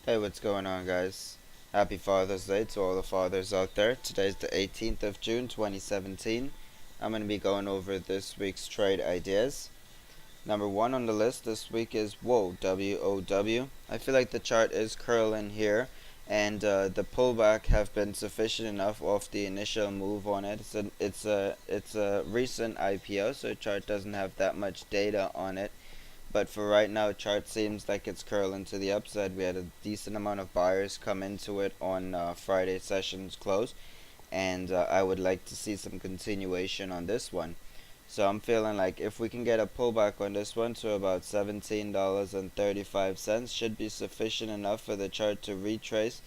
Hey, what's going on, guys? Happy Father's Day to all the fathers out there. Today's the 18th of June 2017. I'm going to be going over this week's trade ideas. Number one on the list this week is WOW, W-O-W. I feel like the chart is curling here, and the pullback have been sufficient enough off the initial move on it. It's a recent IPO, so the chart doesn't have that much data on it. But for right now, chart seems like it's curling to the upside. We had a decent amount of buyers come into it on Friday session's close, and I would like to see some continuation on this one. So I'm feeling like if we can get a pullback on this one to about $17.35, should be sufficient enough for the chart to retrace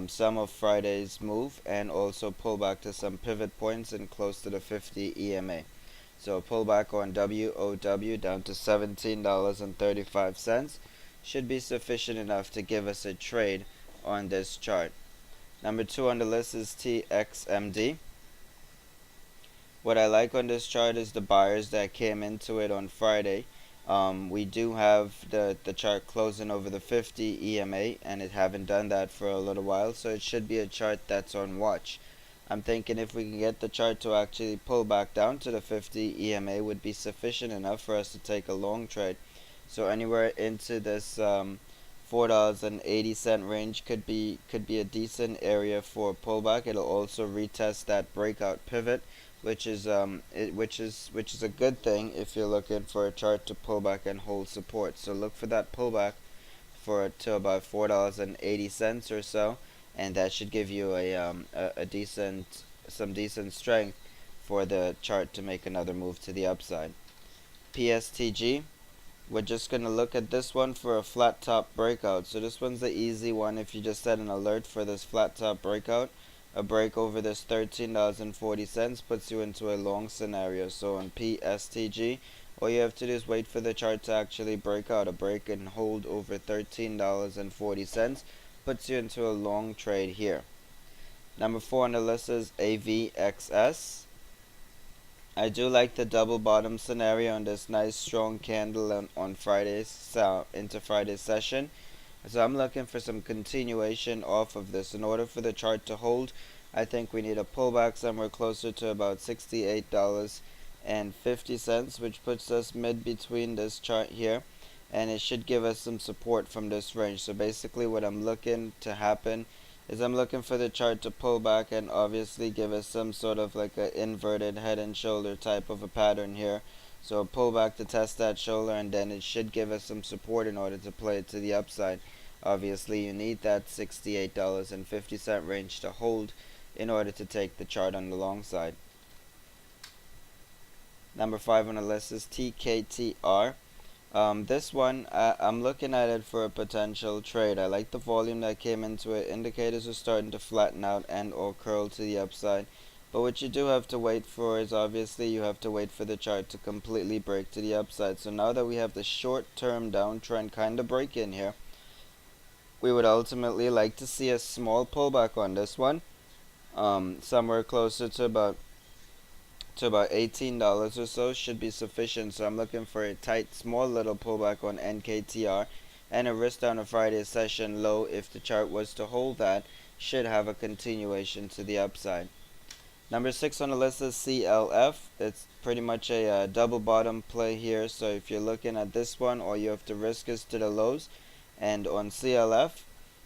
some of Friday's move and also pull back to some pivot points and close to the 50 EMA. So a pullback on WOW down to $17.35 should be sufficient enough to give us a trade on this chart. Number two on the list is Txmd. What I like on this chart is the buyers that came into it on Friday. We do have the chart closing over the 50 EMA, and it haven't done that for a little while, so it should be a chart that's on watch. I'm thinking if we can get the chart to actually pull back down to the 50 EMA would be sufficient enough for us to take a long trade. So anywhere into this $4.80 range could be a decent area for a pullback. It'll also retest that breakout pivot, which is a good thing if you're looking for a chart to pull back and hold support. So look for that pullback to about $4.80 or so, and that should give you some decent strength for the chart to make another move to the upside. Pstg, we're just going to look at this one for a flat top breakout. So this one's the easy one. If you just set an alert for this flat top breakout, a break over this $13.40 puts you into a long scenario. So on Pstg, all you have to do is wait for the chart to actually break out. A break and hold over $13.40 puts you into a long trade here. Number four on the list is Avxs. I do like the double bottom scenario on this nice strong candle on Friday's into Friday's session. So I'm looking for some continuation off of this. In order for the chart to hold, I think we need a pullback somewhere closer to about $68.50, which puts us mid between this chart here, and it should give us some support from this range. So basically what I'm looking to happen is I'm looking for the chart to pull back and obviously give us some sort of like an inverted head and shoulder type of a pattern here. So a pullback to test that shoulder, and then it should give us some support in order to play it to the upside. Obviously you need that $68.50 range to hold in order to take the chart on the long side. Number five on the list is Tktr. This one, I'm looking at it for a potential trade. I like the volume that came into it. Indicators are starting to flatten out and or curl to the upside. But what you do have to wait for is obviously you have to wait for the chart to completely break to the upside. So now that we have the short-term downtrend kind of break in here, we would ultimately like to see a small pullback on this one. Somewhere closer to about $18 or so should be sufficient. So I'm looking for a tight small little pullback on Nktr, and a risk down a Friday session low, if the chart was to hold that, should have a continuation to the upside. Number six on the list is CLF. It's pretty much a double bottom play here. So if you're looking at this one, all you have to risk is to the lows, and on CLF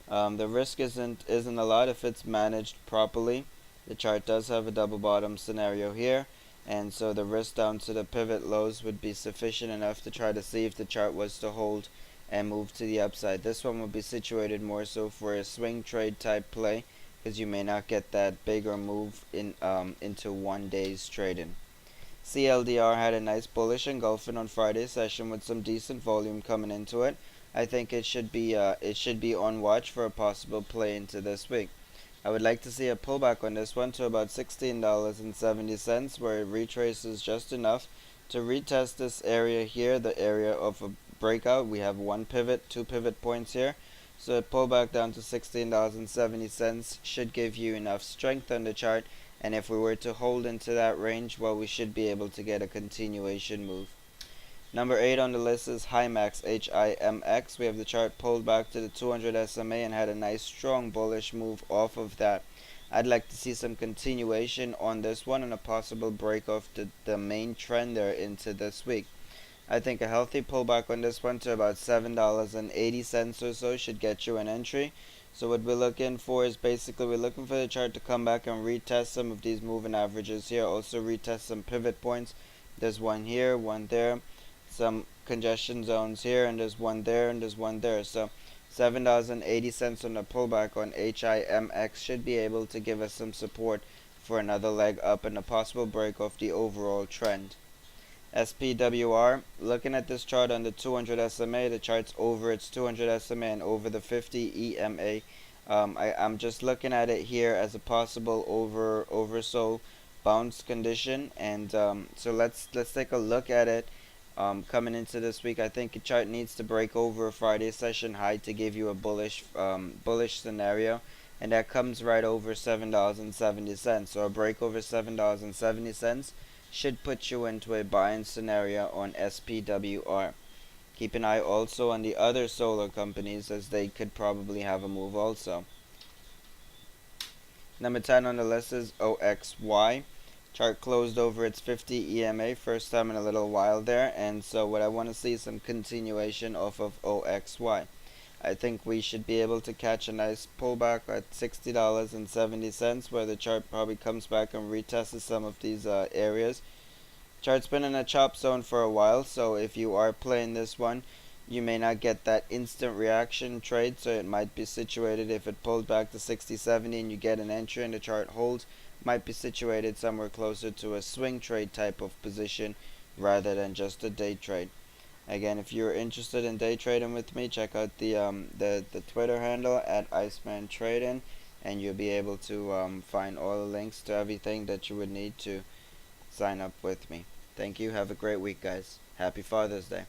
the risk isn't a lot if it's managed properly. The chart does have a double bottom scenario here, and so the risk down to the pivot lows would be sufficient enough to try to see if the chart was to hold and move to the upside. This one would be situated more so for a swing trade type play, because you may not get that bigger move into 1 day's trading. Cldr had a nice bullish engulfing on Friday's session with some decent volume coming into it. I think it should be on watch for a possible play into this week. I would like to see a pullback on this one to about $16.70, where it retraces just enough to retest this area here, the area of a breakout. We have one pivot, two pivot points here. So a pullback down to $16.70 should give you enough strength on the chart, and if we were to hold into that range, well, we should be able to get a continuation move. Number 8 on the list is Himx, Himx. We have the chart pulled back to the 200 SMA and had a nice strong bullish move off of that. I'd like to see some continuation on this one and a possible break of the main trend there into this week. I think a healthy pullback on this one to about $7.80 or so should get you an entry. So what we're looking for is basically we're looking for the chart to come back and retest some of these moving averages here. Also retest some pivot points. There's one here, one there, some congestion zones here, and there's one there, and there's one there. So $7.80 on the pullback on HIMX should be able to give us some support for another leg up and a possible break of the overall trend. SPWR, looking at this chart on the 200 SMA, the chart's over its 200 SMA and over the 50 EMA. I'm just looking at it here as a possible oversold bounce condition, and so let's take a look at it. Coming into this week, I think the chart needs to break over a Friday session high to give you a bullish scenario, and that comes right over $7.70. So a break over $7.70 should put you into a buying scenario on SPWR. Keep an eye also on the other solar companies, as they could probably have a move also. Number 10 on the list is OXY. Chart closed over its 50 EMA, first time in a little while there, and so what I want to see is some continuation off of OXY. I think we should be able to catch a nice pullback at $60.70, where the chart probably comes back and retests some of these areas. Chart's been in a chop zone for a while, so if you are playing this one, you may not get that instant reaction trade, so it might be situated, if it pulls back to 60.70 and you get an entry and the chart holds, might be situated somewhere closer to a swing trade type of position rather than just a day trade. Again, if you're interested in day trading with me, check out the Twitter handle at Iceman Trading, and you'll be able to find all the links to everything that you would need to sign up with me. Thank you. Have a great week, guys. Happy Father's Day.